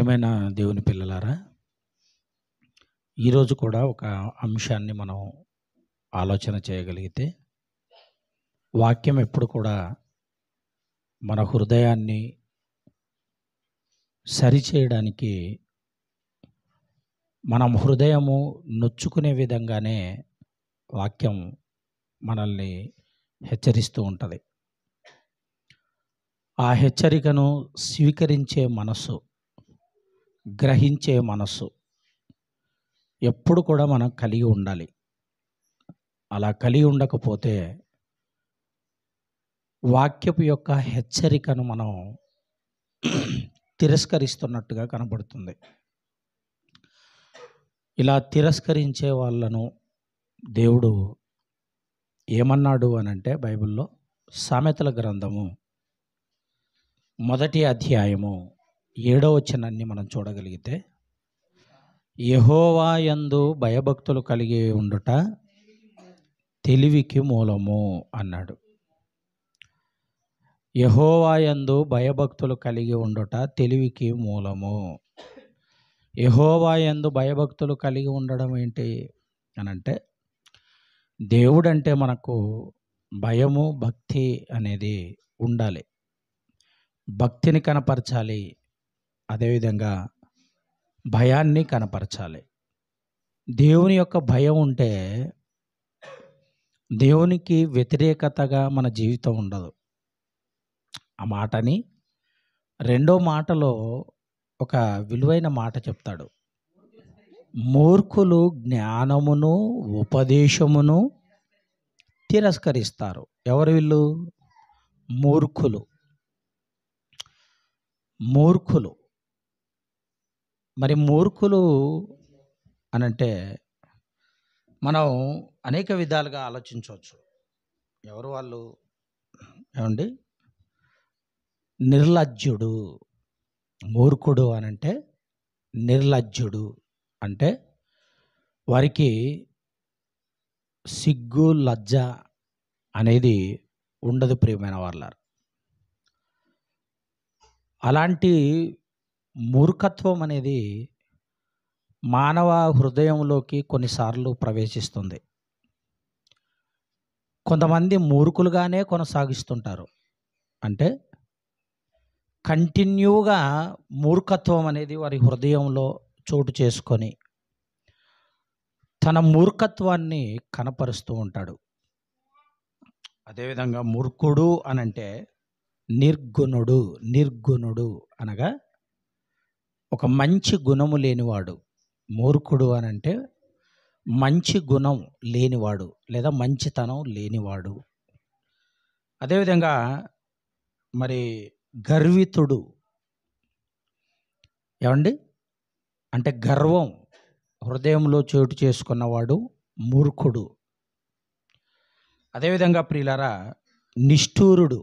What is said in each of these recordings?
ప్రియమైన దేవుని పిల్లలారా, ఈరోజు కూడా ఒక అంశాన్ని మనం ఆలోచన చేయగలిగితే, వాక్యం ఎప్పుడు కూడా మన హృదయాన్ని సరిచేయడానికి, మనం హృదయము నొచ్చుకునే విధంగానే వాక్యం మనల్ని హెచ్చరిస్తూ ఉంటుంది. ఆ హెచ్చరికను స్వీకరించే మనస్సు, గ్రహించే మనస్సు ఎప్పుడు కూడా మనం కలిగి ఉండాలి. అలా కలిగి ఉండకపోతే వాక్యపు యొక్క హెచ్చరికను మనం తిరస్కరిస్తున్నట్టుగా కనబడుతుంది. ఇలా తిరస్కరించే వాళ్ళను దేవుడు ఏమన్నాడు అనంటే, బైబిల్లో సామెతల గ్రంథము 1వ అధ్యాయము 7వ వచనాన్ని మనం చూడగలిగితే, యెహోవా యందు భయభక్తులు కలిగి ఉండుట తెలివికి మూలము అన్నాడు. యెహోవా యందు భయభక్తులు కలిగి ఉండుట తెలివికి మూలము. యెహోవా యందు భయభక్తులు కలిగి ఉండడం ఏంటి అనంటే, దేవుడంటే మనకు భయము, భక్తి అనేది ఉండాలి. భక్తిని కనపరచాలి, అదేవిధంగా భయాన్ని కనపరచాలి. దేవుని యొక్క భయం ఉంటే దేవునికి వ్యతిరేకతగా మన జీవితం ఉండదు. ఆ మాటని రెండో మాటలో ఒక విలువైన మాట చెప్తాడు. మూర్ఖులు జ్ఞానమును ఉపదేశమును తిరస్కరిస్తారు. ఎవరు వీళ్ళు? మూర్ఖులు. మూర్ఖులు. మరి మూర్ఖులు అనంటే మనం అనేక విధాలుగా ఆలోచించవచ్చు. ఎవరు వాళ్ళు? ఏమండి? నిర్లజ్జుడు. మూర్ఖుడు అనంటే నిర్లజ్జుడు. అంటే వారికి సిగ్గు, లజ్జ అనేది ఉండదు. ప్రియమైన వాళ్ళారు, అలాంటి మూర్ఖత్వం అనేది మానవ హృదయంలోకి కొన్నిసార్లు ప్రవేశిస్తుంది. కొంతమంది మూర్ఖులుగానే కొనసాగిస్తుంటారు. అంటే కంటిన్యూగా మూర్ఖత్వం అనేది వారి హృదయంలో చోటు చేసుకొని తన మూర్ఖత్వాన్ని కనపరుస్తూ ఉంటాడు. అదేవిధంగా మూర్ఖుడు అనంటే నిర్గుణుడు. నిర్గుణుడు అనగా ఒక మంచి గుణము లేనివాడు. మూర్ఖుడు అనంటే మంచి గుణం లేనివాడు లేదా మంచితనం లేనివాడు. అదేవిధంగా మరి గర్వితుడు. ఏమండి? అంటే గర్వం హృదయంలో చోటు చేసుకున్నవాడు మూర్ఖుడు. అదేవిధంగా ప్రియులారా, నిష్ఠూరుడు.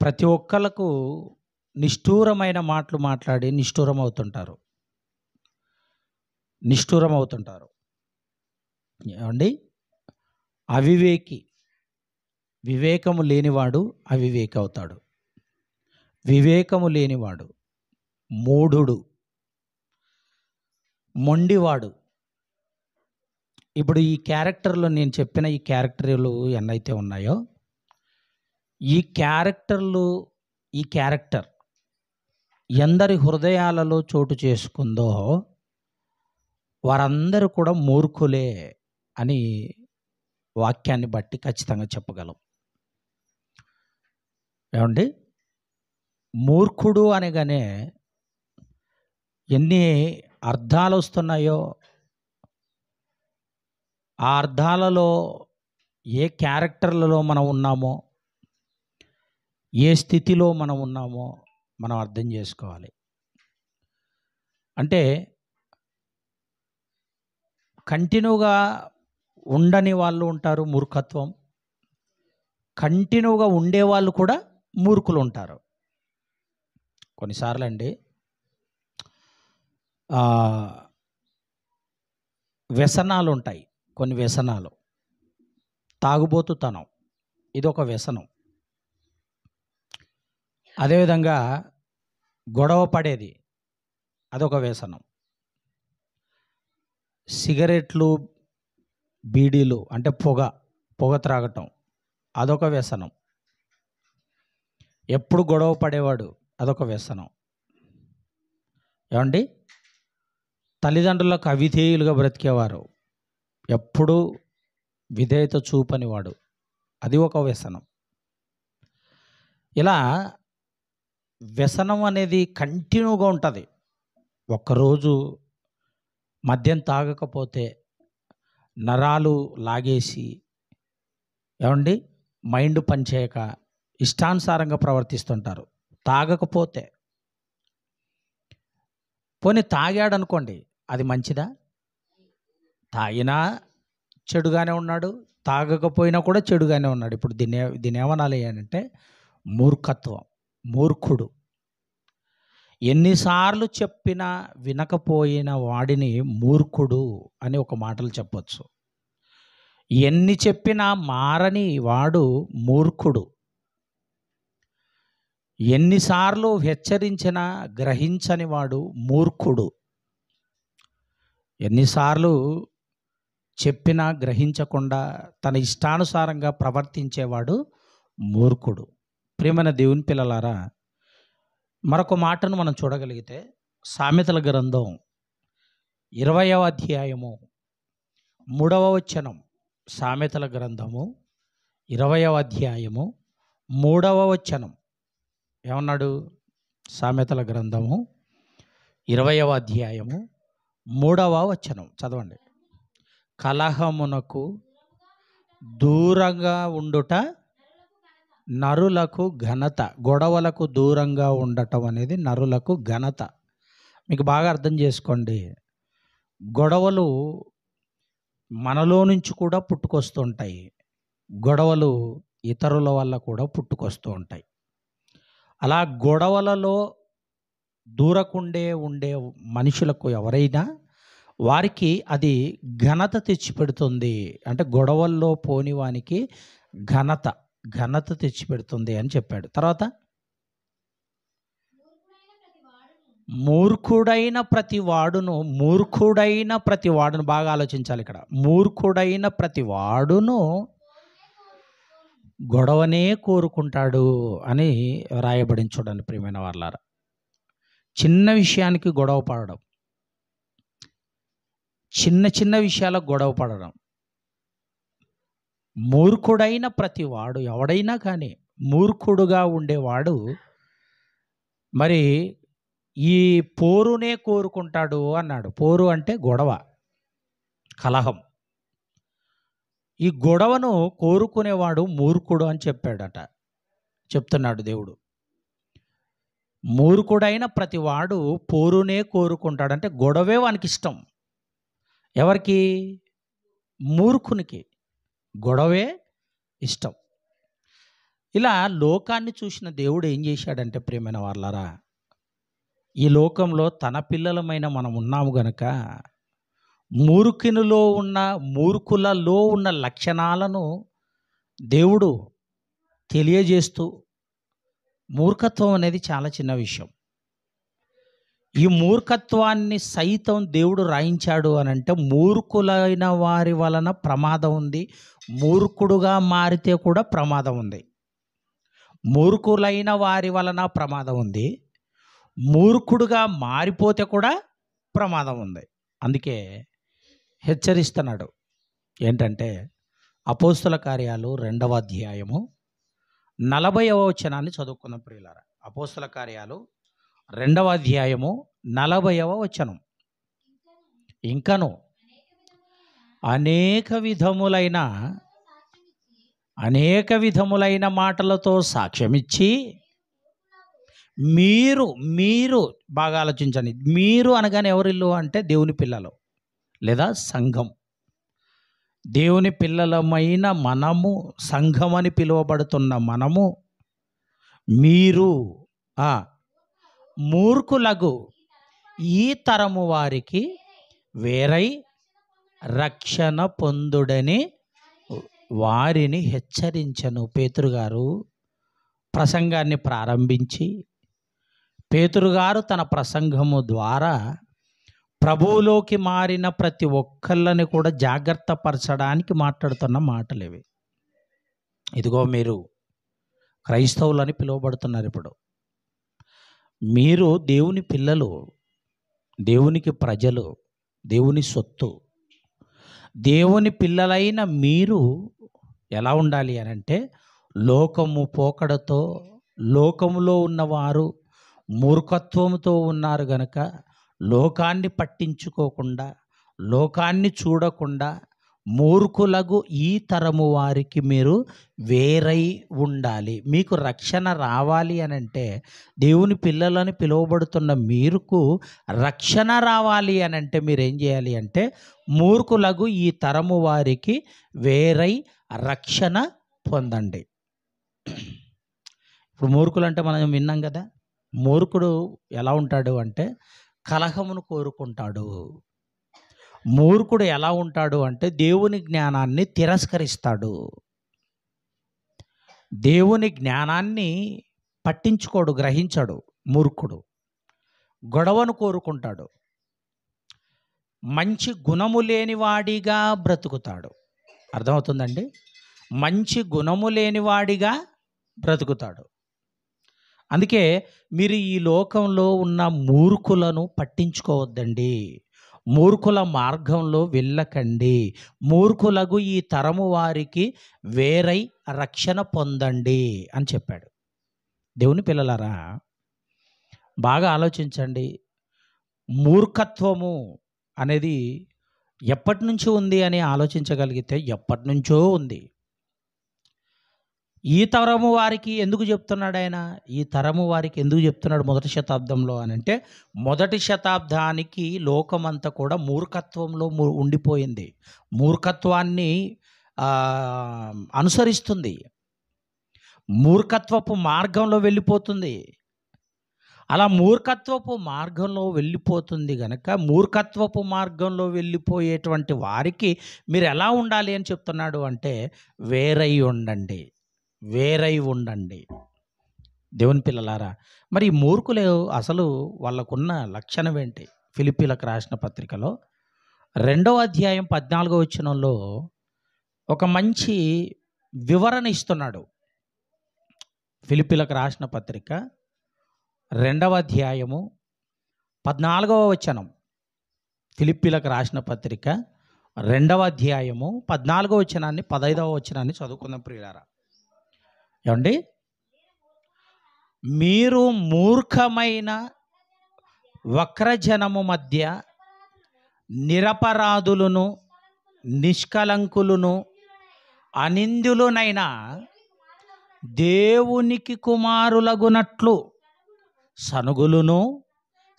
ప్రతి ఒక్కళ్ళకు నిష్ఠూరమైన మాటలు మాట్లాడి నిష్ఠూరమవుతుంటారు. ఏమండి? అవివేకి. వివేకము లేనివాడు అవివేకి అవుతాడు. వివేకము లేనివాడు మూఢుడు, మొండివాడు. ఇప్పుడు ఈ క్యారెక్టర్లో నేను చెప్పిన ఈ క్యారెక్టర్లు ఎన్నైతే ఉన్నాయో, ఈ క్యారెక్టర్ ఎందరి హృదయాలలో చోటు చేసుకుందో వారందరూ కూడా మూర్ఖులే అని వాక్యాన్ని బట్టి ఖచ్చితంగా చెప్పగలం. ఏమండి? మూర్ఖుడు అనగానే ఎన్ని అర్థాలు వస్తున్నాయో, ఆ అర్థాలలో ఏ క్యారెక్టర్లలో మనం ఉన్నామో, ఏ స్థితిలో మనం ఉన్నామో మనం అర్థం చేసుకోవాలి. అంటే కంటిన్యూగా ఉండని వాళ్ళు ఉంటారు మూర్ఖత్వం, కంటిన్యూగా ఉండేవాళ్ళు కూడా మూర్ఖులు ఉంటారు. కొన్నిసార్లు అండి వ్యసనాలు ఉంటాయి. కొన్ని వ్యసనాలు, తాగుబోతుతనం ఇది ఒక వ్యసనం. అదేవిధంగా గొడవ పడేది అదొక వ్యసనం. సిగరెట్లు, బీడీలు అంటే పొగ త్రాగటం అదొక వ్యసనం. ఎప్పుడు గొడవ పడేవాడు అదొక వ్యసనం. ఏమండి? తల్లిదండ్రులకు అవిధేయులుగా బ్రతికేవారు, ఎప్పుడు విధేయత చూపనివాడు, అది ఒక వ్యసనం. ఇలా వ్యసనం అనేది కంటిన్యూగా ఉంటుంది. ఒక్కరోజు మద్యం తాగకపోతే నరాలు లాగేసి, ఏమండి, మైండ్ పనిచేయక ఇష్టానుసారంగా ప్రవర్తిస్తుంటారు. తాగకపోతే, పోనీ తాగాడనుకోండి, అది మంచిదా? తాగినా చెడుగానే ఉన్నాడు, తాగకపోయినా కూడా చెడుగానే ఉన్నాడు. ఇప్పుడు దీన్ని ఏమనాలి అంటే మూర్ఖత్వం, మూర్ఖుడు. ఎన్నిసార్లు చెప్పినా వినకపోయిన వాడిని మూర్ఖుడు అని ఒక మాటలు చెప్పొచ్చు. ఎన్ని చెప్పినా మారని వాడు మూర్ఖుడు. ఎన్నిసార్లు హెచ్చరించినా గ్రహించని వాడు మూర్ఖుడు. ఎన్నిసార్లు చెప్పినా గ్రహించకుండా తన ఇష్టానుసారంగా ప్రవర్తించేవాడు మూర్ఖుడు. ప్రియమైన దేవుని పిల్లలారా, మరొక మాటను మనం చూడగలిగితే సామెతల గ్రంథం 20వ అధ్యాయము 3వ వచనం. సామెతల గ్రంథము 20వ అధ్యాయము 3వ వచనం ఏమన్నాడు? సామెతల గ్రంథము 20వ అధ్యాయము 3వ వచనం చదవండి. కలహమునకు దూరంగా ఉండుట నరులకు ఘనత. గొడవలకు దూరంగా ఉండటం అనేది నరులకు ఘనత. మీకు బాగా అర్థం చేసుకోండి. గొడవలు మనలో నుంచి కూడా పుట్టుకొస్తుంటాయి, గొడవలు ఇతరుల వల్ల కూడా పుట్టుకొస్తూ ఉంటాయి. అలా గొడవలలో ఉండే మనుషులకు ఎవరైనా వారికి అది ఘనత తెచ్చిపెడుతుంది. అంటే గొడవల్లో పోని వానికి ఘనత తెచ్చిపెడుతుంది అని చెప్పాడు. తర్వాత మూర్ఖుడైన ప్రతి వాడును బాగా ఆలోచించాలి ఇక్కడ. మూర్ఖుడైన ప్రతి వాడును గొడవనే కోరుకుంటాడు అని రాయబడింది. చూడండి ప్రియమైన వారలారా, చిన్న విషయానికి గొడవ పడడం, చిన్న విషయాలకు గొడవ పడడం. మూర్ఖుడైన ప్రతి వాడు, ఎవడైనా కానీ మూర్ఖుడుగా ఉండేవాడు మరి ఈ పోరునే కోరుకుంటాడు అన్నాడు. పోరు అంటే గొడవ, కలహం. ఈ గొడవను కోరుకునేవాడు మూర్ఖుడు అని చెప్తున్నాడు దేవుడు. మూర్ఖుడైన ప్రతి వాడు పోరునే కోరుకుంటాడు. అంటే గొడవే వానికి ఇష్టం. ఎవరికి? మూర్ఖునికి గొడవే ఇష్టం. ఇలా లోకాన్ని చూసిన దేవుడు ఏం చేశాడంటే ప్రియమైన వారలారా, ఈ లోకంలో తన పిల్లలమైన మనం ఉన్నాము గనక మూర్ఖులలో ఉన్న లక్షణాలను దేవుడు తెలియజేస్తూ, మూర్ఖత్వం అనేది చాలా చిన్న విషయం, ఈ మూర్ఖత్వాన్ని సైతం దేవుడు రాయించాడు అని అంటే మూర్ఖులైన వారి వలన ప్రమాదం ఉంది, మూర్ఖుడుగా మారితే కూడా ప్రమాదం ఉంది. మూర్ఖులైన వారి వలన ప్రమాదం ఉంది, మూర్ఖుడుగా మారిపోతే కూడా ప్రమాదం ఉంది. అందుకే హెచ్చరిస్తున్నాడు. ఏంటంటే అపోస్తుల కార్యాలు 2వ అధ్యాయము 40వ వచనాన్ని చదువుకున్న ప్రియులారా. అపోస్తుల కార్యాలు 2వ అధ్యాయము 40వ వచనం. ఇంకను అనేక విధములైన మాటలతో సాక్ష్యమిచ్చి, మీరు బాగా ఆలోచించండి. మీరు అనగానే ఎవరిల్లు అంటే దేవుని పిల్లలు లేదా సంఘం. దేవుని పిల్లలమైన మనము, సంఘం అని పిలువబడుతున్న మనము, మీరు మూర్ఖులగు ఈ తరము వారికి వేరై రక్షణ పొందుడని వారిని హెచ్చరించను. పేతురు గారు ప్రసంగాన్ని ప్రారంభించి పేతురు గారు తన ప్రసంగము ద్వారా ప్రభువులోకి మారిన ప్రతి ఒక్కళ్ళని కూడా జాగ్రత్త పరచడానికి మాట్లాడుతున్న మాటలు ఇవి. ఇదిగో మీరు క్రైస్తవులని పిలువబడుతున్నారు. ఇప్పుడు మీరు దేవుని పిల్లలు, దేవునికి ప్రజలు, దేవుని సొత్తు. దేవుని పిల్లలైన మీరు ఎలా ఉండాలి అని అంటే, లోకము పోకడతో, లోకములో ఉన్నవారు మూర్ఖత్వముతో ఉన్నారు గనక లోకాన్ని పట్టించుకోకుండా, లోకాన్ని చూడకుండా మూర్ఖులగు ఈ తరము వారికి మీరు వేరై ఉండాలి. మీకు రక్షణ రావాలి అని అంటే, దేవుని పిల్లలని పిలువబడుతున్న మీకు రక్షణ రావాలి అని అంటే మీరేం చేయాలి అంటే, మూర్ఖులగు ఈ తరము వారికి వేరై రక్షణ పొందండి. ఇప్పుడు మూర్ఖులు అంటే మనం విన్నాం కదా. మూర్ఖుడు ఎలా ఉంటాడు అంటే కలహమును కోరుకుంటాడు. మూర్ఖుడు ఎలా ఉంటాడు అంటే దేవుని జ్ఞానాన్ని తిరస్కరిస్తాడు. దేవుని జ్ఞానాన్ని పట్టించుకోడు, గ్రహించడు. మూర్ఖుడు గొడవను కోరుకుంటాడు. మంచి గుణము లేనివాడిగా బ్రతుకుతాడు. అర్థమవుతుందండి? మంచి గుణము లేనివాడిగా బ్రతుకుతాడు. అందుకే మీరు ఈ లోకంలో ఉన్న మూర్ఖులను పట్టించుకోవద్దండి. మూర్ఖుల మార్గంలో వెళ్ళకండి. మూర్ఖులకు ఈ తరము వారికి వేరై రక్షణ పొందండి అని చెప్పాడు. దేవుని పిల్లలారా, బాగా ఆలోచించండి. మూర్ఖత్వము అనేది ఎప్పటి నుంచి ఉంది అని ఆలోచించగలిగితే ఎప్పటి నుంచో ఉంది. ఈ తరము వారికి ఎందుకు చెప్తున్నాడు ఆయన? ఈ తరము వారికి ఎందుకు చెప్తున్నాడు మొదటి శతాబ్దంలో అని అంటే, మొదటి శతాబ్దానికి లోకమంతా కూడా మూర్ఖత్వంలో ఉండిపోయింది. మూర్ఖత్వాన్ని అనుసరిస్తుంది. మూర్ఖత్వపు మార్గంలో వెళ్ళిపోతుంది. అలా మూర్ఖత్వపు మార్గంలో వెళ్ళిపోతుంది గనక, మూర్ఖత్వపు మార్గంలో వెళ్ళిపోయేటువంటి వారికి మీరు ఎలా ఉండాలి అని చెప్తున్నాడు అంటే, వేరై ఉండండి, వేరై ఉండండి. దేవుని పిల్లలారా, మరి ఈ మూర్ఖులు అసలు వాళ్ళకున్న లక్షణం ఏంటి? ఫిలిప్పీలకు రాసిన పత్రికలో 2వ అధ్యాయం 14వ వచనంలో ఒక మంచి వివరణ ఇస్తున్నాడు. ఫిలిప్పీలకు రాసిన పత్రిక 2వ అధ్యాయము 14వ వచనం. ఫిలిప్పీలకు రాసిన పత్రిక 2వ అధ్యాయము 14వ వచనాన్ని 15వ వచనాన్ని చదువుకుందాం ప్రియులారా. ఏమండి? మీరు మూర్ఖమైన వక్రజనము మధ్య నిరపరాధులను, నిష్కలంకులను, అనింద్యులునైన దేవునికి కుమారులగునట్లు సనుగులను,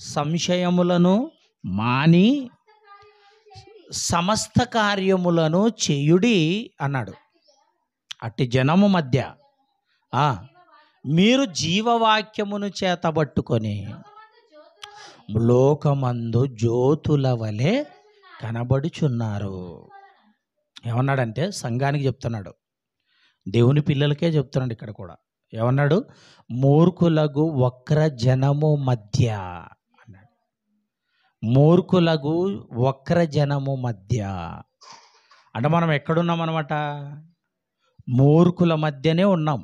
సంశయములను మాని సమస్త కార్యములను చేయుడి అన్నాడు. అట్టి జనము మధ్య మీరు జీవవాక్యమును చేతబట్టుకొని లోకమందు జ్యోతుల వలె కనబడుచున్నారు. ఏమన్నాడంటే సంఘానికి చెప్తున్నాడు, దేవుని పిల్లలకే చెప్తున్నాడు. ఇక్కడ కూడా ఏమన్నాడు? మూర్ఖులకు వక్ర జనము మధ్య అన్నాడు. మూర్ఖులకు వక్ర జనము మధ్య అంటే మనం ఎక్కడున్నాం అన్నమాట? మూర్ఖుల మధ్యనే ఉన్నాం.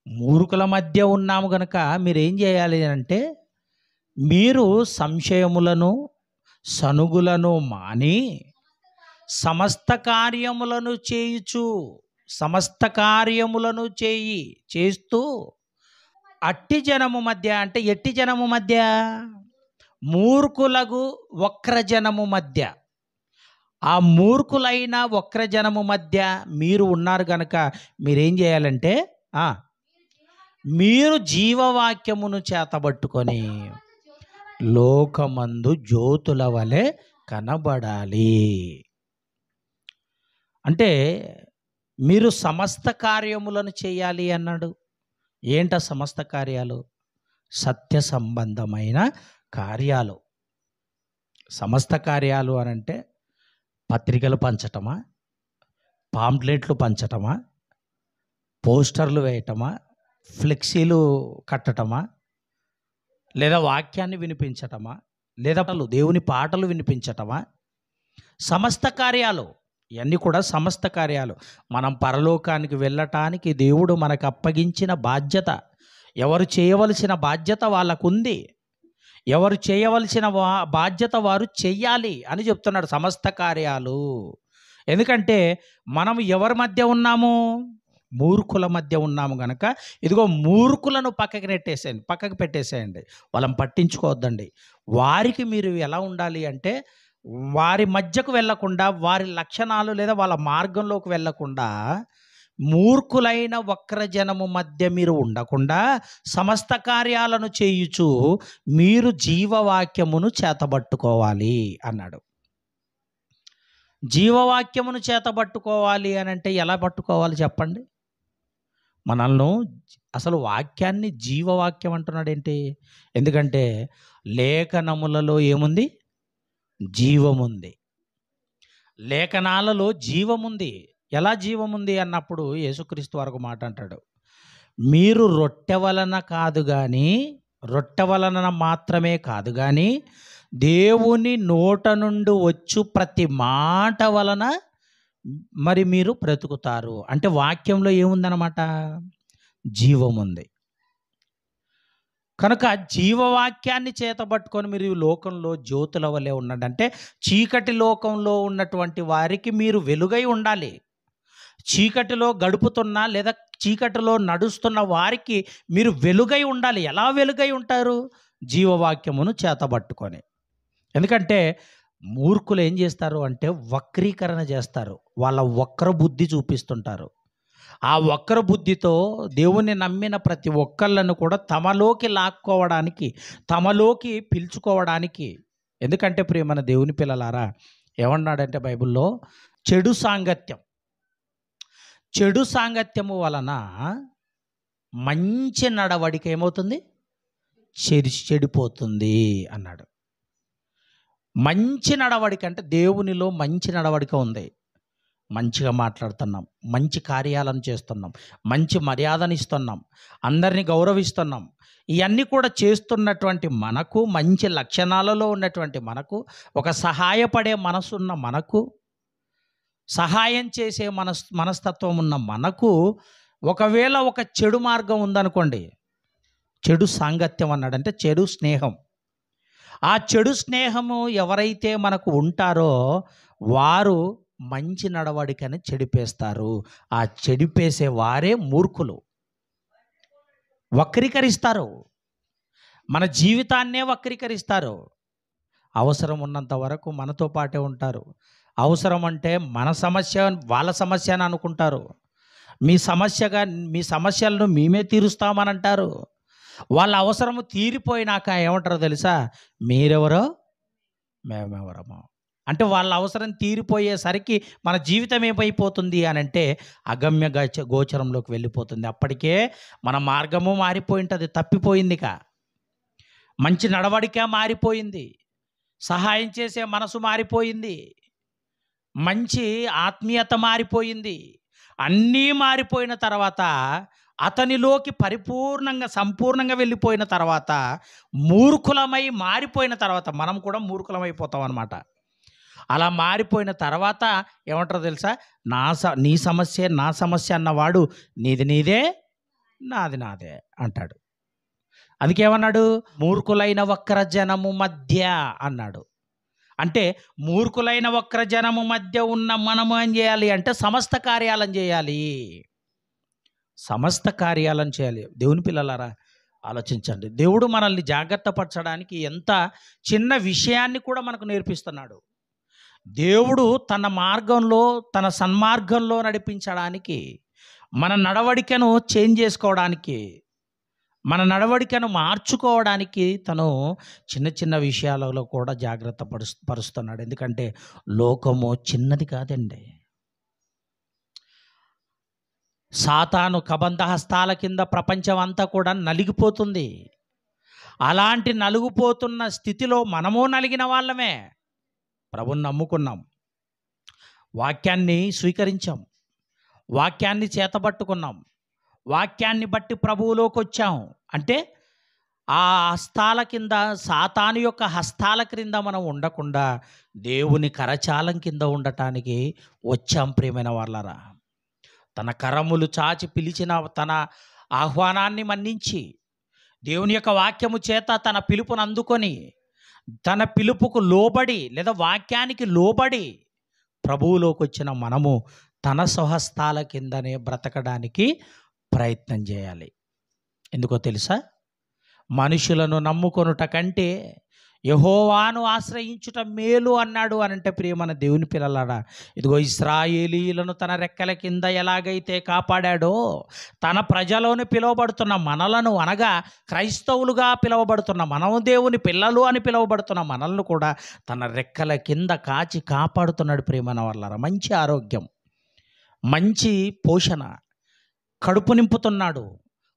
మూర్ఖుల మధ్య ఉన్నాము గనక మీరేం చేయాలి అంటే, మీరు సంశయములను, సనుగులను మాని సమస్త కార్యములను చేయుచు, సమస్త కార్యములను చేస్తూ అట్టి జనము మధ్య అంటే ఎట్టి జనము మధ్య? మూర్ఖులకు వక్రజనము మధ్య. ఆ మూర్ఖులైన వక్రజనము మధ్య మీరు ఉన్నారు కనుక మీరేం చేయాలంటే, మీరు జీవవాక్యమును చేతబట్టుకొని లోకమందు జ్యోతుల వలె కనబడాలి. అంటే మీరు సమస్త కార్యములను చేయాలి అన్నాడు. ఏంట సమస్త కార్యాలు? సత్య సంబంధమైన కార్యాలు. సమస్త కార్యాలు అనంటే పత్రికలు పంచటమా, పాంప్లెట్లు పంచటమా, పోస్టర్లు వేయటమా, ఫ్లెక్సీలు కట్టటమా, లేదా వాక్యాన్ని వినిపించటమా? లేదా దేవుని పాటలు వినిపించటమా? సమస్త కార్యాలు, ఇవన్నీ కూడా సమస్త కార్యాలు. మనం పరలోకానికి వెళ్ళటానికి దేవుడు మనకు అప్పగించిన బాధ్యత. ఎవరు చేయవలసిన బాధ్యత వాళ్ళకుంది. ఎవరు చేయవలసిన బాధ్యత వారు చెయ్యాలి అని చెప్తున్నాడు. సమస్త కార్యాలు. ఎందుకంటే మనం ఎవరి మధ్య ఉన్నాము? మూర్ఖుల మధ్య ఉన్నాము గనక ఇదిగో మూర్ఖులను పక్కకు పెట్టేసేయండి. వాళ్ళని పట్టించుకోవద్దండి. వారికి మీరు ఎలా ఉండాలి అంటే, వారి మధ్యకు వెళ్ళకుండా, వారి లక్షణాలు లేదా వాళ్ళ మార్గంలోకి వెళ్ళకుండా, మూర్ఖులైన వక్రజనము మధ్య మీరు ఉండకుండా సమస్త కార్యాలను చేయుచు మీరు జీవవాక్యమును చేతబట్టుకోవాలి అన్నాడు. జీవవాక్యమును చేతబట్టుకోవాలి అని అంటే ఎలా పట్టుకోవాలి చెప్పండి? మనల్ని అసలు వాక్యాన్ని జీవవాక్యం అంటున్నాడు ఏంటి? ఎందుకంటే లేఖనములలో ఏముంది? జీవముంది. లేఖనాలలో జీవముంది. ఎలా జీవముంది అన్నప్పుడు యేసుక్రీస్తు వారు మాట అంటాడు, మీరు రొట్టె వలన కాదు కానీ, రొట్టె వలన మాత్రమే కాదు కానీ దేవుని నోట నుండి వచ్చు ప్రతి మాట వలన మరి మీరు బ్రతుకుతారు. అంటే వాక్యంలో ఏముందన్నమాట? జీవముంది. కనుక జీవవాక్యాన్ని చేతబట్టుకొని మీరు ఈ లోకంలో జ్యోతుల వలె ఉండండి. అంటే చీకటి లోకంలో ఉన్నటువంటి వారికి మీరు వెలుగై ఉండాలి. చీకటిలో గడుపుతున్న లేదా చీకటిలో నడుస్తున్న వారికి మీరు వెలుగై ఉండాలి. ఎలా వెలుగై ఉంటారు? జీవవాక్యమును చేతబట్టుకొని. ఎందుకంటే మూర్ఖులు ఏం చేస్తారు అంటే వక్రీకరణ చేస్తారు. వాళ్ళ వక్ర బుద్ధి చూపిస్తుంటారు. ఆ వక్ర బుద్ధితో దేవుని నమ్మిన ప్రతి ఒక్కళ్ళను కూడా తమలోకి లాక్కోవడానికి, తమలోకి పిలుచుకోవడానికి. ఎందుకంటే ప్రియమైన దేవుని పిల్లలారా, ఏమన్నాడంటే బైబిల్లో, చెడు సాంగత్యము వలన మంచి నడవడిక ఏమవుతుంది? చెడిపోతుంది అన్నాడు. మంచి నడవడిక అంటే దేవునిలో మంచి నడవడిక ఉంది. మంచిగా మాట్లాడుతున్నాం, మంచి కార్యాలను చేస్తున్నాం, మంచి మర్యాదను ఇస్తున్నాం, అందరినీ గౌరవిస్తున్నాం. ఇవన్నీ కూడా చేస్తున్నటువంటి మనకు, మంచి లక్షణాలలో ఉన్నటువంటి మనకు, ఒక సహాయపడే మనసున్న మనకు, సహాయం చేసే మనస్తత్వం ఉన్న మనకు, ఒకవేళ ఒక చెడు మార్గం ఉందనుకోండి, చెడు సాంగత్యం అన్నాడంటే చెడు స్నేహం. ఆ చెడు స్నేహము ఎవరైతే మనకు ఉంటారో వారు మంచి నడవడికని చెడిపేస్తారు. ఆ చెడిపేసే వారే మూర్ఖులు. వక్రీకరిస్తారు, మన జీవితాన్నే వక్రీకరిస్తారు. అవసరం ఉన్నంత వరకు మనతో పాటే ఉంటారు. అవసరం అంటే మన సమస్య వాళ్ళ సమస్య అని అనుకుంటారు. మీ సమస్యలను మేమే తీరుస్తామని అంటారు. వాళ్ళ అవసరము తీరిపోయినాక ఏమంటారో తెలుసా? మీరెవరో మేమెవరమో. అంటే వాళ్ళ అవసరం తీరిపోయేసరికి మన జీవితం ఏమైపోతుంది అని అంటే అగమ్య గోచరంలోకి వెళ్ళిపోతుంది. అప్పటికే మన మార్గము మారిపోయి ఉంటుంది, తప్పిపోయిందిక. మంచి నడవడిక మారిపోయింది, సహాయం చేసే మనసు మారిపోయింది, మంచి ఆత్మీయత మారిపోయింది. అన్నీ మారిపోయిన తర్వాత, అతనిలోకి సంపూర్ణంగా వెళ్ళిపోయిన తర్వాత, మూర్ఖులమై మారిపోయిన తర్వాత మనం కూడా మూర్ఖులమైపోతాం అన్నమాట. అలా మారిపోయిన తర్వాత ఏమంటారో తెలుసా? నీ సమస్య నా సమస్య అన్నవాడు నీది నీదే, నాది నాదే అంటాడు. అందుకేమన్నాడు? మూర్ఖులైన వక్ర జనము మధ్య అన్నాడు. అంటే మూర్ఖులైన వక్ర జనము మధ్య ఉన్న మనము ఏం చేయాలి అంటే సమస్త కార్యాలను చేయాలి. సమస్త కార్యాలను చేయాలి. దేవుని పిల్లలారా, ఆలోచించండి. దేవుడు మనల్ని జాగ్రత్త పరచడానికి ఎంత చిన్న విషయాన్ని కూడా మనకు నేర్పిస్తున్నాడు. దేవుడు తన మార్గంలో, తన సన్మార్గంలో నడిపించడానికి, మన నడవడికను చేంజ్ చేసుకోవడానికి, మన నడవడికను మార్చుకోవడానికి తను చిన్న చిన్న విషయాలలో కూడా జాగ్రత్త పరుస్తున్నాడు. ఎందుకంటే లోకము చిన్నది కాదండి. సాతాను కబంధ హస్తాల కింద ప్రపంచం అంతా కూడా నలిగిపోతుంది. అలాంటి నలిగిపోతున్న స్థితిలో మనము నలిగిన వాళ్ళమే. ప్రభువుని నమ్ముకున్నాం, వాక్యాన్ని స్వీకరించాం, వాక్యాన్ని చేతబట్టుకున్నాం, వాక్యాన్ని బట్టి ప్రభువులోకి వచ్చాం. అంటే ఆ హస్తాల కింద, సాతాను యొక్క హస్తాల క్రింద మనం ఉండకుండా దేవుని కరచాలం కింద ఉండటానికి వచ్చాం ప్రియమైన వాళ్ళరా. తన కరములు చాచి పిలిచిన తన ఆహ్వానాన్ని మన్నించి దేవుని యొక్క వాక్యము చేత తన పిలుపును అందుకొని తన పిలుపుకు లోబడి లేదా వాక్యానికి లోబడి ప్రభువులోకి వచ్చిన మనము తన స్వహస్తాల కిందనే బ్రతకడానికి ప్రయత్నం చేయాలి. ఎందుకో తెలుసా? మనుషులను నమ్ముకొనుట కంటే యెహోవాను ఆశ్రయించుట మేలు అన్నాడు అనంటే ప్రియమైన దేవుని పిల్లలారా, ఇదిగో ఇశ్రాయేలీయులను తన రెక్కల కింద ఎలాగైతే కాపాడాడో తన ప్రజలను పిలువబడుతున్న మనలను, అనగా క్రైస్తవులుగా పిలువబడుతున్న మనము, దేవుని పిల్లలు అని పిలువబడుతున్న మనల్ని కూడా తన రెక్కల కింద కాచి కాపాడుతున్నాడు ప్రియమైన వాళ్ళారా. మంచి ఆరోగ్యం, మంచి పోషణ, కడుపు నింపుతున్నాడు,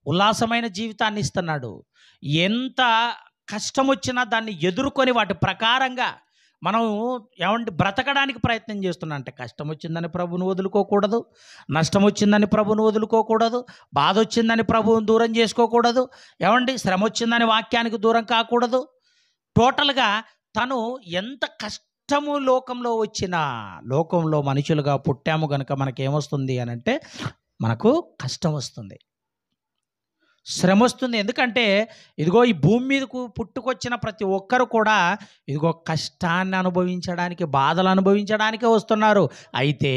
ఉల్లాసమైన జీవితాన్ని ఇస్తున్నాడు. ఎంత కష్టం వచ్చినా దాన్ని ఎదుర్కొని వాటి ప్రకారంగా మనం బ్రతకడానికి ప్రయత్నం చేస్తున్నాం. అంటే కష్టం వచ్చిందని ప్రభువును వదులుకోకూడదు, నష్టం వచ్చిందని ప్రభువును వదులుకోకూడదు, బాధ వచ్చిందని ప్రభువును దూరం చేసుకోకూడదు, శ్రమ వచ్చిందని వాక్యానికి దూరం కాకూడదు. టోటల్గా తను ఎంత కష్టము లోకంలో వచ్చినా, లోకంలో మనుషులుగా పుట్టాము కనుక మనకేమొస్తుంది అని అంటే మనకు కష్టం వస్తుంది, శ్రమ వస్తుంది. ఎందుకంటే ఇదిగో ఈ భూమి మీదకు పుట్టుకొచ్చిన ప్రతి ఒక్కరు కూడా ఇదిగో కష్టాన్ని అనుభవించడానికి, బాధలు అనుభవించడానికే వస్తున్నారు. అయితే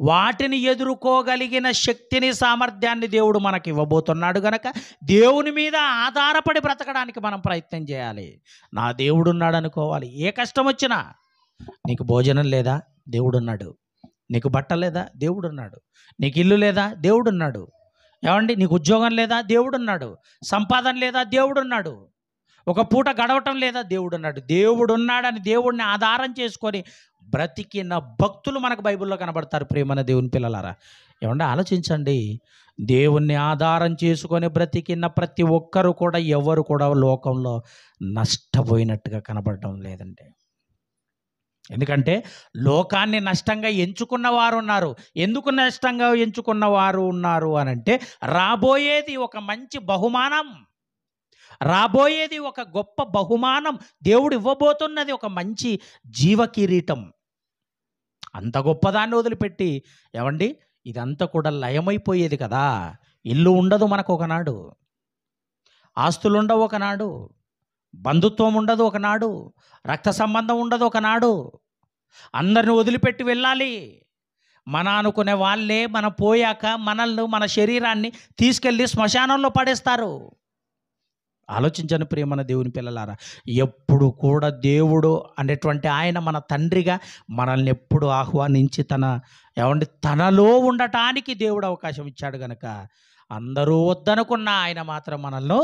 వాటిని ఎదుర్కోగలిగిన శక్తిని, సామర్థ్యాన్ని దేవుడు మనకి ఇవ్వబోతున్నాడు కనుక దేవుని మీద ఆధారపడి బ్రతకడానికి మనం ప్రయత్నం చేయాలి. నా దేవుడు ఉన్నాడు అనుకోవాలి. ఏ కష్టం వచ్చినా, నీకు భోజనం లేదా, దేవుడున్నాడు. నీకు బట్ట లేదా, దేవుడున్నాడు. నీకు ఇల్లు లేదా, దేవుడున్నాడు. నీకు ఉద్యోగం లేదా, దేవుడున్నాడు. సంపాదన లేదా, దేవుడున్నాడు. ఒక పూట గడవటం లేదా, దేవుడున్నాడు. దేవుడున్నాడని దేవుడిని ఆధారం చేసుకొని బ్రతికిన భక్తులు మనకు బైబిల్లో కనబడతారు ప్రియమైన దేవుని పిల్లలారా. ఆలోచించండి. దేవుణ్ణి ఆధారం చేసుకొని బ్రతికిన ప్రతి ఒక్కరు కూడా ఎవరు కూడా లోకంలో నష్టపోయినట్టుగా కనబడటం లేదండి. ఎందుకంటే లోకాన్ని నష్టంగా ఎంచుకున్న వారు ఉన్నారు. ఎందుకు నష్టంగా ఎంచుకున్న వారు ఉన్నారు అనంటే రాబోయేది ఒక మంచి బహుమానం, రాబోయేది ఒక గొప్ప బహుమానం, దేవుడు ఇవ్వబోతున్నది ఒక మంచి జీవ కిరీటం. అంత గొప్పదాన్ని వదిలిపెట్టి ఇదంతా కూడా లయమైపోయేది కదా. ఇల్లు ఉండదు మనకు ఒకనాడు, ఆస్తులు ఉండవు ఒకనాడు, బంధుత్వం ఉండదు ఒకనాడు, రక్త సంబంధం ఉండదు ఒకనాడు. అందరిని వదిలిపెట్టి వెళ్ళాలి. మన అనుకునే వాళ్ళే మనం పోయాక మనల్ని, మన శరీరాన్ని తీసుకెళ్ళి శ్మశానంలో పడేస్తారు. ఆలోచించని ప్రియమైన దేవుని పిల్లలారా, ఎప్పుడు కూడా దేవుడు అనేటువంటి ఆయన మన తండ్రిగా మనల్ని ఎప్పుడు ఆహ్వానించి తనలో ఉండటానికి దేవుడు అవకాశం ఇచ్చాడు కనుక అందరూ వద్దనుకున్నా ఆయన మాత్రం మనల్ని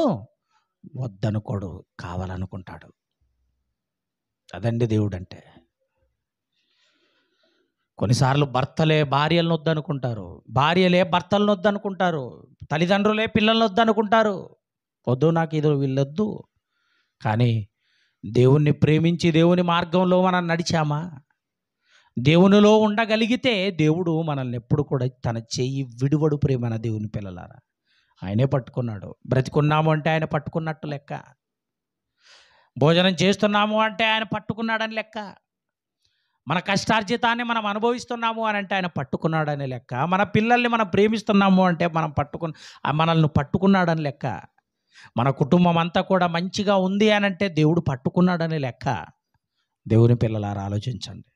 వద్దనుకోడు, కావాలనుకుంటాడు. అదండి దేవుడు అంటే. కొన్నిసార్లు భర్తలే భార్యలను వద్దనుకుంటారు, భార్యలే భర్తలను వద్దనుకుంటారు, తల్లిదండ్రులే పిల్లలను వద్దనుకుంటారు. వద్దు, నాకు ఇది వీళ్ళొద్దు. కానీ దేవుణ్ణి ప్రేమించి దేవుని మార్గంలో మనం నడిచామా, దేవునిలో ఉండగలిగితే దేవుడు మనల్ని ఎప్పుడు కూడా తన చెయ్యి విడువడు ప్రేమైన దేవుని పిల్లలారా. ఆయనే పట్టుకున్నాడు. బ్రతికున్నాము అంటే ఆయన పట్టుకున్నట్టు లెక్క. భోజనం చేస్తున్నాము అంటే ఆయన పట్టుకున్నాడని లెక్క. మన కష్టార్జితాన్ని మనం అనుభవిస్తున్నాము అని అంటే ఆయన పట్టుకున్నాడని లెక్క. మన పిల్లల్ని మనం ప్రేమిస్తున్నాము అంటే మనల్ని పట్టుకున్నాడని లెక్క. మన కుటుంబం అంతా కూడా మంచిగా ఉంది అని అంటే దేవుడు పట్టుకున్నాడని లెక్క. దేవుని పిల్లలారా ఆలోచించండి.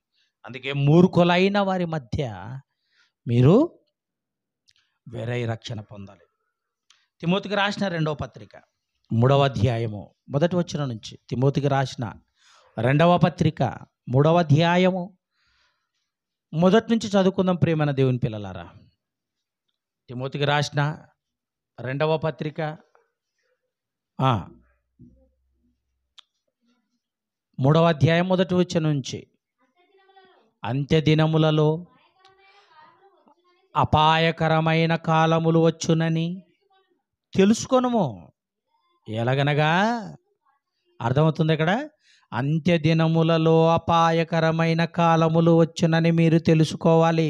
అందుకే మూర్ఖులైన వారి మధ్య మీరు వేరే రక్షణ పొందాలి. తిమోతికి రాసిన 2వ పత్రిక 3వ అధ్యాయము 1వ వచనం నుంచి, తిమోతికి రాసిన 2వ పత్రిక 3వ అధ్యాయము 1 నుంచి చదువుకుందాం ప్రియమైన దేవుని పిల్లలారా. తిమోతికి రాసిన 2వ పత్రిక 3వ అధ్యాయం 1వ వచనం నుంచి, అంత్య దినములలో అపాయకరమైన కాలములు వచ్చునని తెలుసుకొనుము. ఎలాగనగా అర్థమవుతుంది ఇక్కడ, అంత్య దినములలో అపాయకరమైన కాలములు వచ్చునని మీరు తెలుసుకోవాలి.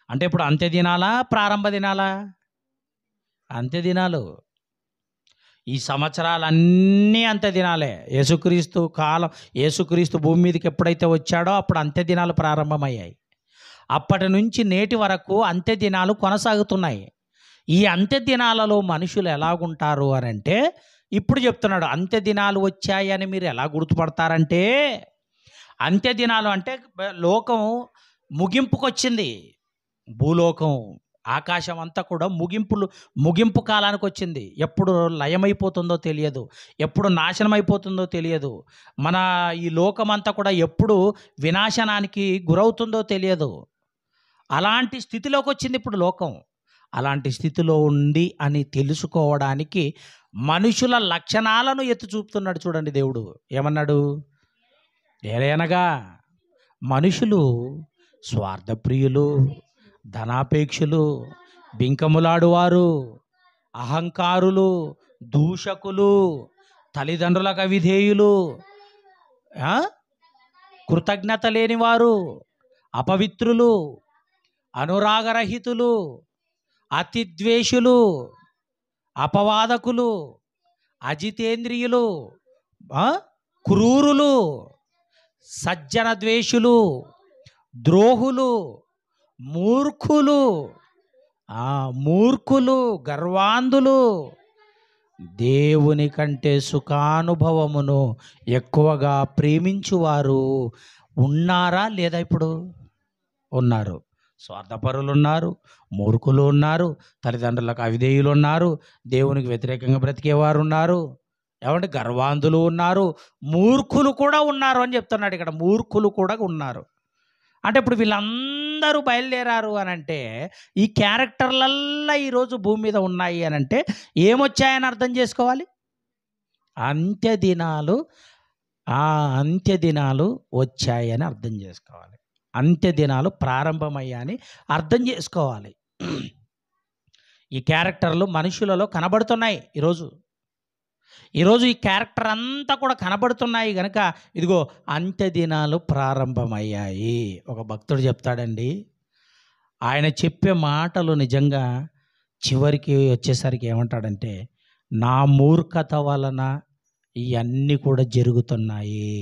అంటే ఇప్పుడు అంత్య దినాలా, ప్రారంభ దినాలా? అంత్య దినాలు. ఈ సంవత్సరాలన్నీ అంత్య దినాలే. యేసుక్రీస్తు భూమి మీదకి ఎప్పుడైతే వచ్చాడో అప్పుడు అంత్య దినాలు ప్రారంభమయ్యాయి. అప్పటి నుంచి నేటి వరకు అంత్య దినాలు కొనసాగుతున్నాయి. ఈ అంత్య దినాలలో మనుషులు ఎలాగుంటారు అని అంటే ఇప్పుడు చెప్తున్నాడు. అంత్య దినాలు వచ్చాయని మీరు ఎలా గుర్తుపడతారంటే, అంత్య దినాలు అంటే లోకం ముగింపుకొచ్చింది. భూలోకం ఆకాశం అంతా కూడా ముగింపు కాలానికి వచ్చింది. ఎప్పుడు లయమైపోతుందో తెలియదు, ఎప్పుడు నాశనం అయిపోతుందో తెలియదు. మన ఈ లోకమంతా కూడా ఎప్పుడు వినాశనానికి గురవుతుందో తెలియదు. అలాంటి స్థితిలోకి వచ్చింది ఇప్పుడు లోకం. అలాంటి స్థితిలో ఉంది అని తెలుసుకోవడానికి మనుషుల లక్షణాలను ఎత్తి చూపుతున్నాడు. చూడండి, దేవుడు ఏమన్నాడు? ఏలయనగా మనుషులు స్వార్థప్రియులు, ధనాపేక్షులు, బింకములాడువారు, అహంకారులు, దూషకులు, తల్లిదండ్రులకు అవిధేయులు, కృతజ్ఞత లేనివారు, అపవిత్రులు, అనురాగరహితులు, అతిద్వేషులు, అపవాదకులు, అజితేంద్రియులు, క్రూరులు, సజ్జన ద్వేషులు, ద్రోహులు, మూర్ఖులు, గర్వాంధులు, దేవుని కంటే సుఖానుభవమును ఎక్కువగా ప్రేమించువారు ఉన్నారా లేదా? ఇప్పుడు ఉన్నారు. స్వార్థపరులు ఉన్నారు, మూర్ఖులు ఉన్నారు, తల్లిదండ్రులకు అవిధేయులు ఉన్నారు, దేవునికి వ్యతిరేకంగా బ్రతికేవారు ఉన్నారు, ఏమంటే గర్వాంధులు ఉన్నారు, మూర్ఖులు కూడా ఉన్నారు అని చెప్తున్నాడు ఇక్కడ. మూర్ఖులు కూడా ఉన్నారు అంటే ఇప్పుడు వీళ్ళందరూ బయలుదేరారు అని అంటే ఈ క్యారెక్టర్లల్లా ఈరోజు భూమి మీద ఉన్నాయి అని అంటే ఏమొచ్చాయని అర్థం చేసుకోవాలి. అంత్యదినాలు వచ్చాయని అర్థం చేసుకోవాలి. అంత్యదినాలు ప్రారంభమయ్యాయని అర్థం చేసుకోవాలి. ఈ క్యారెక్టర్లు మనుషులలో కనబడుతున్నాయి. ఈరోజు ఈ క్యారెక్టర్ అంతా కూడా కనబడుతున్నాయి కనుక ఇదిగో అంత్యదినాలు ప్రారంభమయ్యాయి. ఒక భక్తుడు చెప్తాడండి, ఆయన చెప్పే మాటలు నిజంగా చివరికి వచ్చేసరికి ఏమంటాడంటే, నా మూర్ఖత వలన ఇవన్నీ కూడా జరుగుతున్నాయి,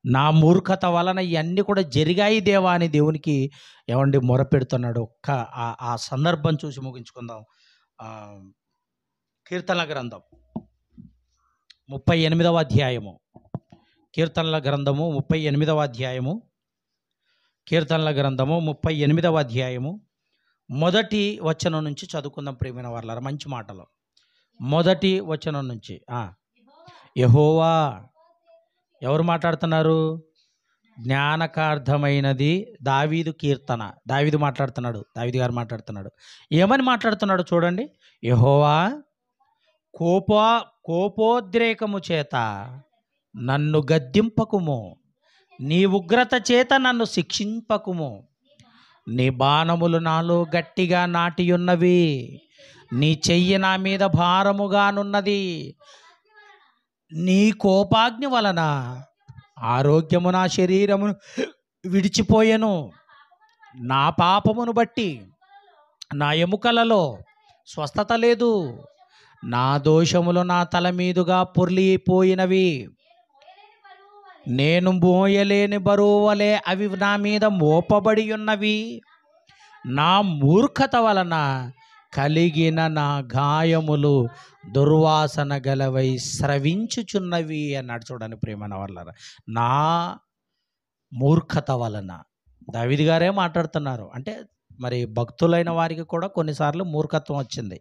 నా మూర్ఖత వలన ఇవన్నీ కూడా జరిగాయి దేవా అని దేవునికి ఏమండి మొరపెడుతున్నాడు. ఆ సందర్భం చూసి ముగించుకుందాం. కీర్తనల గ్రంథం 38వ అధ్యాయము. కీర్తనల గ్రంథము 38వ అధ్యాయము. కీర్తనల గ్రంథము 38వ అధ్యాయము మొదటి వచనం నుంచి చదువుకుందాం ప్రియమైన వారలారా. మంచి మాటలు. మొదటి వచనం నుంచి. యెహోవా ఎవరు మాట్లాడుతున్నారు? జ్ఞానకార్థమైనది దావీదు కీర్తన. దావీదు మాట్లాడుతున్నాడు, దావీదు గారు మాట్లాడుతున్నాడు. ఏమని మాట్లాడుతున్నాడు చూడండి. యెహోవా కోపోద్రేకము చేత నన్ను గద్దింపకుము, నీ ఉగ్రత చేత నన్ను శిక్షింపకుము. నీ బాణములు నాలో గట్టిగా నాటియున్నవి, నీ చెయ్యి నా మీద భారముగానున్నది. నీ కోపాగ్ని వలన ఆరోగ్యము నా శరీరమును విడిచిపోయెను. నా పాపమును బట్టి నా ఎముకలలో స్వస్థత లేదు. నా దోషములు నా తల మీదుగా పొర్లిపోయినవి. నేను మోయలేని బరువు వలె అవి నా మీద మోపబడి ఉన్నవి. నా మూర్ఖత వలన కలిగిన నా గాయములు దుర్వాసన గలవై స్రవించుచున్నవి అన్నాడు. చూడండి ప్రియమైన వాళ్ళారా, నా మూర్ఖత వలన. దావీదు గారే మాట్లాడుతున్నారు. అంటే మరి భక్తులైన వారికి కూడా కొన్నిసార్లు మూర్ఖత్వం వచ్చింది.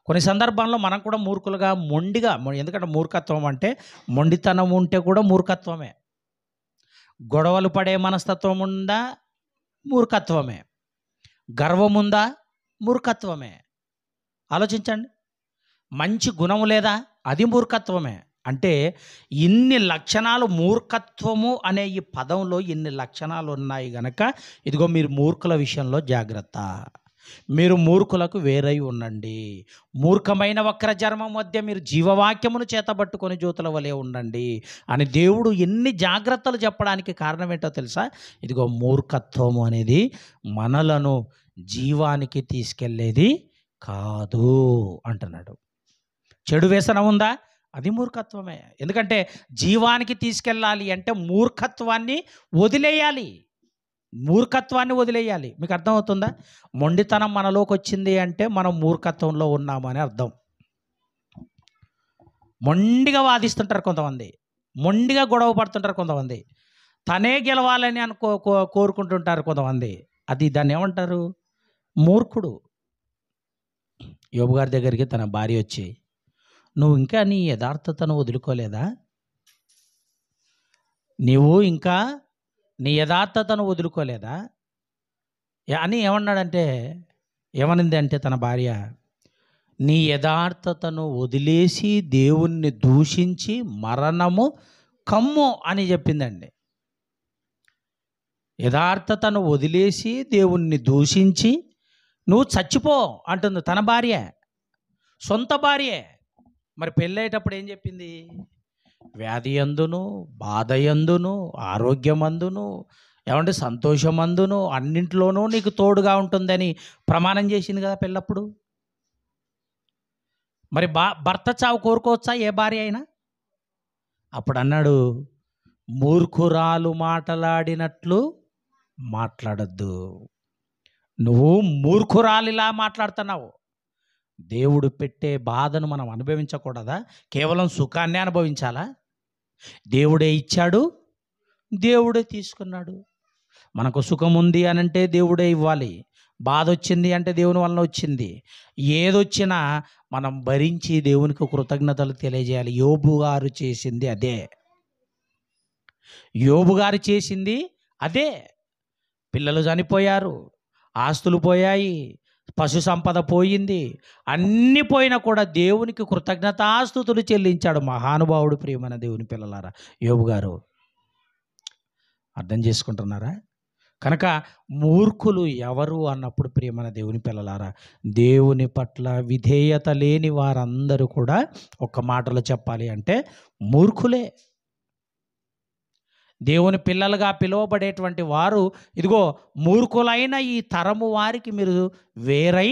కొన్ని సందర్భాల్లో మనం కూడా మూర్ఖులుగా మొండిగా, ఎందుకంటే మూర్ఖత్వం అంటే మొండితనం ఉంటే కూడా మూర్ఖత్వమే. గొడవలు పడే మనస్తత్వం ఉందా? మూర్ఖత్వమే. గర్వం ఉందా? మూర్ఖత్వమే. ఆలోచించండి. మంచి గుణము లేదా? అది మూర్ఖత్వమే. అంటే ఇన్ని లక్షణాలు, మూర్ఖత్వము అనే ఈ పదంలో ఇన్ని లక్షణాలు ఉన్నాయి గనక ఇదిగో మీరు మూర్ఖుల విషయంలో జాగ్రత్త. మీరు మూర్ఖులకు వేరై ఉండండి. మూర్ఖమైన వక్రజర్మం మధ్య మీరు జీవవాక్యమును చేతబట్టుకొని జ్యోతుల వలె ఉండండి అని దేవుడు ఎన్ని జాగ్రత్తలు చెప్పడానికి కారణం ఏంటో తెలుసా? ఇదిగో మూర్ఖత్వము అనేది మనలను జీవానికి తీసుకెళ్ళేది కాదు అంటున్నాడు. చెడు వ్యసనం ఉందా? అది మూర్ఖత్వమే. ఎందుకంటే జీవానికి తీసుకెళ్ళాలి అంటే మూర్ఖత్వాన్ని వదిలేయాలి. మూర్ఖత్వాన్ని వదిలేయాలి. మీకు అర్థమవుతుందా? మొండితనం మనలోకి వచ్చింది అంటే మనం మూర్ఖత్వంలో ఉన్నామని అర్థం. మొండిగా వాదిస్తుంటారు కొంతమంది, మొండిగా గొడవ పడుతుంటారు కొంతమంది, తనే గెలవాలని కోరుకుంటుంటారు కొంతమంది. దాన్ని ఏమంటారు? మూర్ఖుడు. యోబు గారి దగ్గరికి తన భార్య వచ్చి, నువ్వు ఇంకా నీ యథార్థతను వదులుకోలేదా? నీవు ఇంకా నీ యథార్థతను వదులుకోలేదా అని ఏమన్నాడంటే, ఏమనింది అంటే తన భార్య, నీ యథార్థతను వదిలేసి దేవుణ్ణి దూషించి మరణము కమ్ము అని చెప్పిందండి. యథార్థతను వదిలేసి దేవుణ్ణి దూషించి నువ్వు చచ్చిపో అంటుంది తన భార్య, సొంత భార్యే. మరి పెళ్ళయ్యేటప్పుడు ఏం చెప్పింది? వ్యాధి అందును, బాధ అందును, ఆరోగ్యమందును, ఏమంటే సంతోషమందును, అన్నింటిలోనూ నీకు తోడుగా ఉంటుందని ప్రమాణం చేసింది కదా పెళ్ళప్పుడు. మరి భర్త చావు కోరుకోవచ్చా ఏ భార్య అయినా? అప్పుడు అన్నాడు, మూర్ఖురాలు మాట్లాడినట్లు మాట్లాడద్దు. నువ్వు మూర్ఖురాలిలా మాట్లాడుతున్నావు. దేవుడు పెట్టే బాధను మనం అనుభవించకూడదా? కేవలం సుఖాన్నే అనుభవించాలా? దేవుడే ఇచ్చాడు, దేవుడే తీసుకున్నాడు. మనకు సుఖం ఉంది అని అంటే దేవుడే ఇవ్వాలి. బాధ వచ్చింది అంటే దేవుని వలన వచ్చింది. ఏదొచ్చినా మనం భరించి దేవునికి కృతజ్ఞతలు తెలియజేయాలి. యోబు గారు చేసింది అదే. యోబు గారు చేసింది అదే. పిల్లలు చనిపోయారు, ఆస్తులు పోయాయి, పశు సంపద పోయింది, అన్నీ పోయినా కూడా దేవునికి కృతజ్ఞతాస్తుతులు చెల్లించాడు మహానుభావుడు. ప్రియమైన దేవుని పిల్లలారా, యోబు గారు. అర్థం చేసుకుంటున్నారా? కనుక మూర్ఖులు ఎవరు అన్నప్పుడు ప్రియమైన దేవుని పిల్లలారా, దేవుని పట్ల విధేయత లేని వారందరూ కూడా ఒక్క మాటలో చెప్పాలి అంటే మూర్ఖులే. దేవుని పిల్లలుగా పిలువబడేటువంటి వారు ఇదిగో మూర్ఖులైన ఈ తరము వారికి మీరు వేరై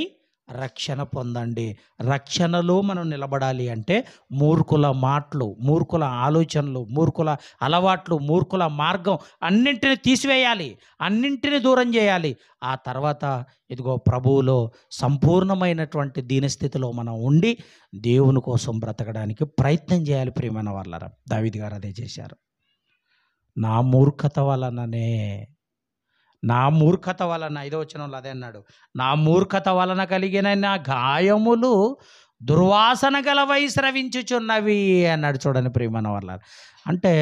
రక్షణ పొందండి. రక్షణలో మనం నిలబడాలి అంటే మూర్ఖుల మాటలు, మూర్ఖుల ఆలోచనలు, మూర్ఖుల అలవాట్లు, మూర్ఖుల మార్గం అన్నింటినీ తీసివేయాలి, అన్నింటినీ దూరం చేయాలి. ఆ తర్వాత ఇదిగో ప్రభువులో సంపూర్ణమైనటువంటి దీనస్థితిలో మనం ఉండి దేవుని కోసం బ్రతకడానికి ప్రయత్నం చేయాలి. ప్రియమైన వాళ్ళారా, దావీదు గారు అదే చేశారు. నా మూర్ఖత వలన 5వ వచనంలో అదే అన్నాడు, నా మూర్ఖత వలన కలిగిన నా గాయములు దుర్వాసన గలవై స్రవించుచున్నవి అన్నాడు. చూడండి ప్రియమైన వాళ్ళ, అంటే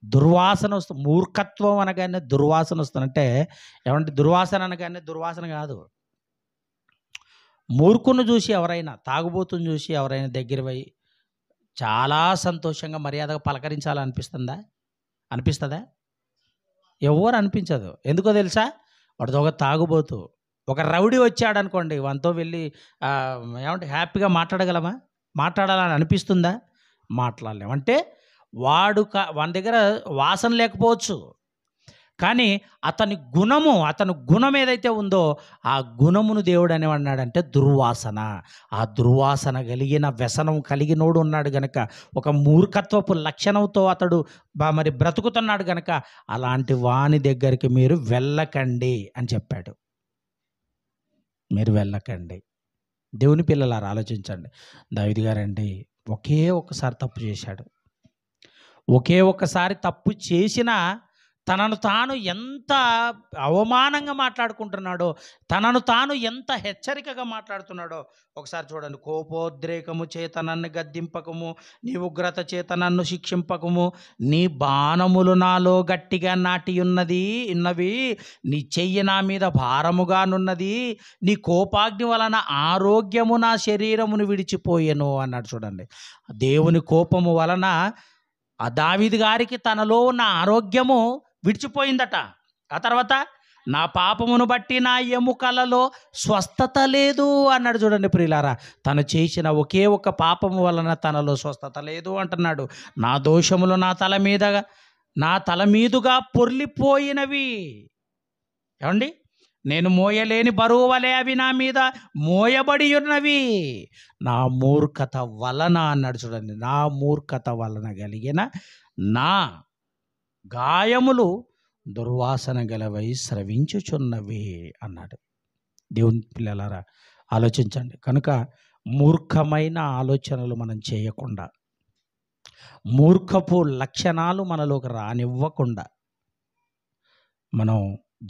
దుర్వాసన వస్తుంది. మూర్ఖత్వం అనగానే దుర్వాసన వస్తుంది. అంటే ఏమంటే దుర్వాసన అనగానే దుర్వాసన కాదు. మూర్ఖుని చూసి ఎవరైనా, తాగుబోతుని చూసి ఎవరైనా దగ్గర పోయి చాలా సంతోషంగా మర్యాదగా పలకరించాలనిపిస్తుందా? అనిపిస్తుందా? ఎవరు అనిపించదు. ఎందుకో తెలుసా? వాడితో ఒక తాగుబోతు, ఒక రౌడీ వచ్చాడు అనుకోండి, వానితో వెళ్ళి ఏమంటే హ్యాపీగా మాట్లాడగలమా? మాట్లాడాలని అనిపిస్తుందా? మాట్లాడలేము. అంటే వాని దగ్గర వాసన లేకపోవచ్చు, కానీ అతని గుణం ఏదైతే ఉందో ఆ గుణమును దేవుడు అనేవన్నాడంటే దుర్వాసన. ఆ దుర్వాసన కలిగిన వ్యసనం కలిగినోడు ఉన్నాడు గనక, ఒక మూర్ఖత్వపు లక్షణంతో అతడు మరి బ్రతుకుతున్నాడు గనక అలాంటి వాని దగ్గరికి మీరు వెళ్ళకండి అని చెప్పాడు. మీరు వెళ్ళకండి. దేవుని పిల్లలారా ఆలోచించండి. దావీదు గారండి ఒకే ఒక్కసారి తప్పు చేశాడు. ఒకే ఒక్కసారి తప్పు చేసినా తనను తాను ఎంత అవమానంగా మాట్లాడుకుంటున్నాడో, తనను తాను ఎంత హెచ్చరికగా మాట్లాడుతున్నాడో ఒకసారి చూడండి. కోపోద్రేకము చేత నన్ను గద్దింపకము, నీ ఉగ్రత చేత నన్ను శిక్షింపకము, నీ బాణములు నాలో గట్టిగా ఉన్నవి, నీ చెయ్యి నా మీద భారముగానున్నది, నీ కోపాగ్ని వలన ఆరోగ్యము నా శరీరమును విడిచిపోయెను అన్నాడు. చూడండి, దేవుని కోపము వలన ఆ దావీదు గారికి తనలో ఉన్న ఆరోగ్యము విడిచిపోయిందట. ఆ తర్వాత నా పాపమును బట్టి నా ఎముకలలో స్వస్థత లేదు అన్నాడు. చూడండి ప్రియులారా, తను చేసిన ఒకే ఒక పాపము వలన తనలో స్వస్థత లేదు అంటున్నాడు. నా దోషములు నా తల మీదుగా పొర్లిపోయినవి. ఏమండి? నేను మోయలేని బరువు వలె అవి నా మీద మోయబడి ఉన్నవి. నా మూర్ఖత వలన అన్నాడు చూడండి. నా మూర్ఖత వలన కలిగిన నా గాయములు దుర్వాసన గలవై స్రవించుచున్నవి అన్నాడు. దేవుని పిల్లలారా ఆలోచించండి. కనుక మూర్ఖమైన ఆలోచనలు మనం చేయకుండా, మూర్ఖపు లక్షణాలు మనలోకి రానివ్వకుండా మనం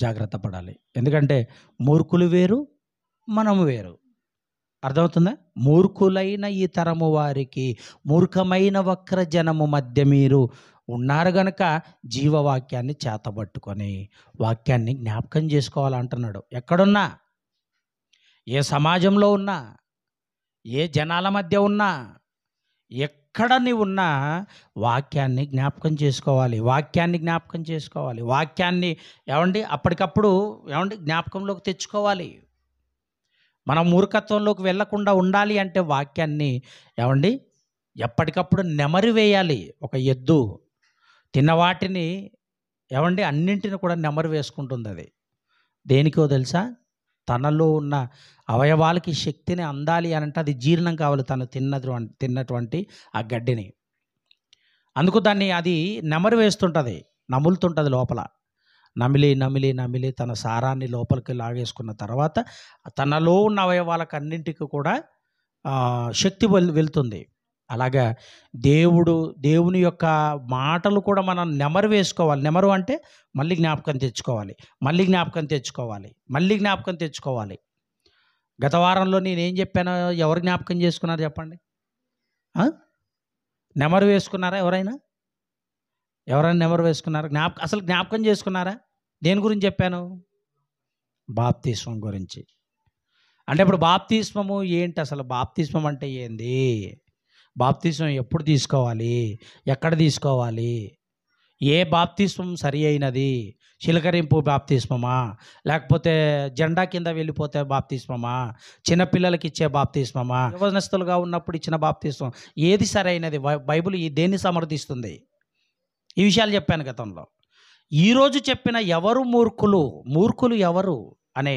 జాగ్రత్త పడాలి. ఎందుకంటే మూర్ఖులు వేరు, మనము వేరు. అర్థమవుతుందా? మూర్ఖులైన ఈ తరము వారికి, మూర్ఖమైన వక్ర జనము మధ్య మీరు ఉన్నారు గనక జీవవాక్యాన్ని చేతబట్టుకొని వాక్యాన్ని జ్ఞాపకం చేసుకోవాలంటున్నాడు. ఎక్కడున్నా, ఏ సమాజంలో ఉన్నా, ఏ జనాల మధ్య ఉన్నా, ఎక్కడ నీవు ఉన్నా వాక్యాన్ని జ్ఞాపకం చేసుకోవాలి. వాక్యాన్ని జ్ఞాపకం చేసుకోవాలి. వాక్యాన్ని అప్పటికప్పుడు జ్ఞాపకంలోకి తెచ్చుకోవాలి. మనం మూర్ఖత్వంలోకి వెళ్ళకుండా ఉండాలి అంటే వాక్యాన్ని ఎప్పటికప్పుడు నెమరు వేయాలి. ఒక ఎద్దు తిన్నవాటిని అన్నింటిని కూడా నెమరు వేసుకుంటుంది. అది దేనికో తెలుసా? తనలో ఉన్న అవయవాలకి శక్తిని అందాలి అని అంటే అది జీర్ణం కావాలి, తను తిన్నటువంటి ఆ గడ్డిని. అందుకు దాన్ని అది నెమరు వేస్తుంటుంది, నములుతుంటుంది లోపల. నమిలి నమిలి నమిలి తన సారాన్ని లోపలికి లాగేసుకున్న తర్వాత తనలో ఉన్న అవయవాలకు అన్నింటికి కూడా శక్తి వెళ్తుంది. అలాగా దేవుని యొక్క మాటలు కూడా మనం నెమరు వేసుకోవాలి. నెమరు అంటే మళ్ళీ జ్ఞాపకం తెచ్చుకోవాలి, మళ్ళీ జ్ఞాపకం తెచ్చుకోవాలి, మళ్ళీ జ్ఞాపకం తెచ్చుకోవాలి. గత వారంలో నేనేం చెప్పానో ఎవరు జ్ఞాపకం చేసుకున్నారు చెప్పండి? నెమరు వేసుకున్నారా? ఎవరైనా నెమరు వేసుకున్నారా? అసలు జ్ఞాపకం చేసుకున్నారా? దేని గురించి చెప్పాను? బాప్తిస్మం గురించి. అంటే ఇప్పుడు బాప్తిస్మము ఏంటి? అసలు బాప్తిస్మం అంటే ఏంది? బాప్తిస్మం ఎప్పుడు తీసుకోవాలి? ఎక్కడ తీసుకోవాలి? ఏ బాప్తిస్మం సరి అయినది? చిలకరింపు బాప్తిస్మమా, లేకపోతే జెండా కింద వెళ్ళిపోతే బాప్తిస్మమా, చిన్నపిల్లలకి ఇచ్చే బాప్తిస్మమా, యవనస్తులుగా ఉన్నప్పుడు ఇచ్చిన బాప్తిస్మం, ఏది సరైనది? బైబిల్ దేన్ని సమర్థిస్తుంది? ఈ విషయాలు చెప్పాను గతంలో. ఈరోజు చెప్పిన ఎవరు మూర్ఖులు ఎవరు అనే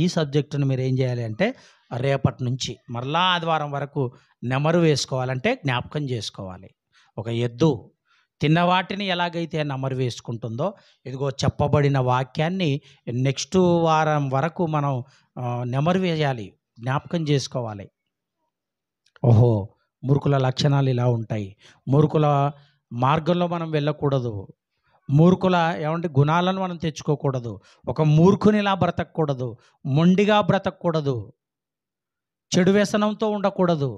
ఈ సబ్జెక్టును మీరు ఏం చేయాలి అంటే రేపటి నుంచి మరలా ఆదివారం వరకు నెమరు వేసుకోవాలంటే జ్ఞాపకం చేసుకోవాలి. ఒక ఎద్దు తిన్నవాటిని ఎలాగైతే నెమరు వేసుకుంటుందో, ఇదిగో చెప్పబడిన వాక్యాన్ని నెక్స్ట్ వారం వరకు మనం నెమరు వేయాలి, జ్ఞాపకం చేసుకోవాలి. ఓహో, మూర్ఖుల లక్షణాలు ఇలా ఉంటాయి. మూర్ఖుల మార్గంలో మనం వెళ్ళకూడదు. మూర్ఖుల గుణాలను మనం తెచ్చుకోకూడదు. ఒక మూర్ఖునిలా బ్రతకూడదు, మొండిగా బ్రతకూడదు, చెడు వ్యసనంతో ఉండకూడదు.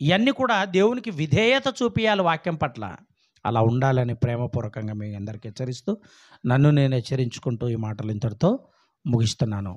ఇవన్నీ కూడా దేవునికి విధేయత చూపియాలి వాక్యం పట్ల. అలా ఉండాలని ప్రేమపూర్వకంగా మీ అందరికీ హెచ్చరిస్తూ, నన్ను నేను హెచ్చరించుకుంటూ ఈ మాటలు ఇంతటితో ముగిస్తున్నాను.